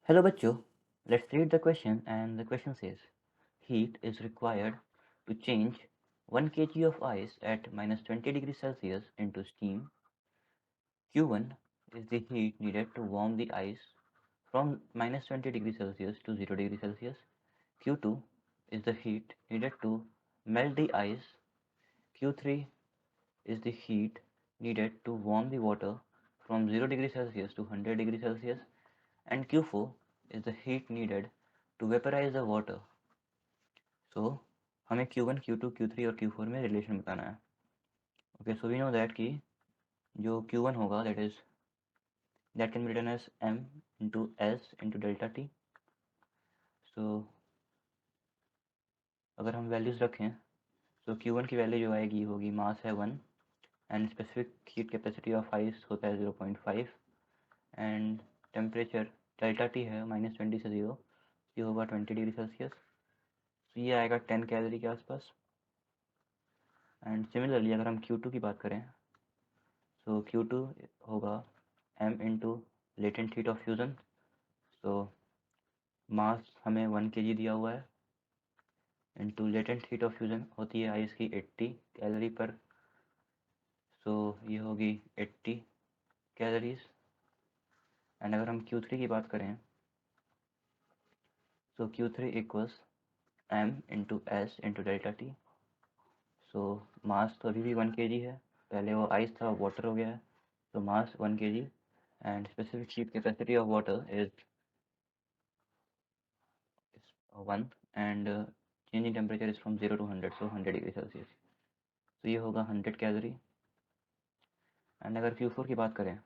Hello bachcho, let's read the question and the question says heat is required to change 1 kg of ice at minus 20 degrees Celsius into steam. Q1 is the heat needed to warm the ice from minus 20 degrees Celsius to 0 degrees Celsius. Q2 is the heat needed to melt the ice. Q3 is the heat needed to warm the water from 0 degrees Celsius to 100 degrees Celsius. And Q4 is the heat needed to vaporize the water. So हमें Q1, Q2, Q3 और Q4 में relation बताना है. Okay, so we know that कि जो Q1 होगा that can be written as M into S into delta T. So अगर हम वैल्यूज रखें तो Q1 की वैल्यू जो आएगी होगी मास है 1 and specific heat capacity of ice होता है 0.5 एंड टेम्परेचर डेल्टा टी है -20 से 0, ये होगा 20 डिग्री सेल्सियस. तो ये आएगा 10 कैलोरी के आसपास. एंड सिमिलरली अगर हम Q2 की बात करें तो Q2 होगा M into latent heat of fusion. So mass हमें 1 kg दिया हुआ है into latent heat of fusion होती है आइस की 80 कैलोरी पर. सो ये होगी 80 कैलोरीज. एंड अगर हम Q3 की बात करें तो Q3 equals M into S into delta T. So mass तो अभी भी 1 kg है, पहले वो आइस था वाटर हो गया है. तो मास 1 kg and specific heat capacity of water is 1 and change in temperature is from 0 to 100, so 100 degree Celsius. तो ये होगा 100 कैलोरी. एंड अगर Q4 की बात करें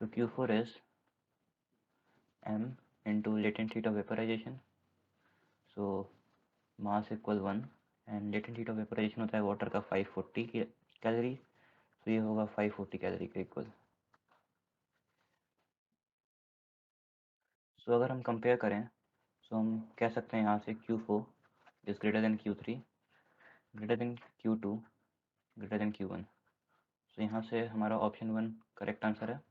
तो Q4 is M into latent heat of vaporisation. So mass equal 1 and latent heat of vaporisation होता है वाटर का 540 कैलोरी. तो ये होगा 540 कैलोरी के इक्वल. सो अगर हम कंपेयर करें तो हम कह सकते हैं यहाँ से Q4 is greater than Q3, greater than Q2, greater than Q1. सो यहाँ से हमारा ऑप्शन 1 करेक्ट आंसर है.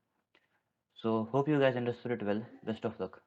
So hope you guys understood it well. Best of luck.